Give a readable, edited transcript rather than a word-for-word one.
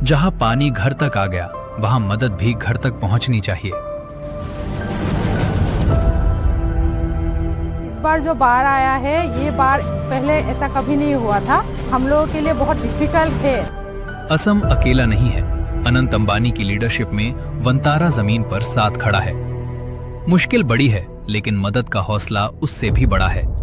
जहां पानी घर तक आ गया, वहां मदद भी घर तक पहुंचनी चाहिए। इस बार जो बाढ़ आया है, ये बाढ़ पहले ऐसा कभी नहीं हुआ था। हम लोगों के लिए बहुत डिफिकल्ट है। असम अकेला नहीं है। अनंत अंबानी की लीडरशिप में वंतारा जमीन पर साथ खड़ा है। मुश्किल बड़ी है, लेकिन मदद का हौसला उससे भी बड़ा है।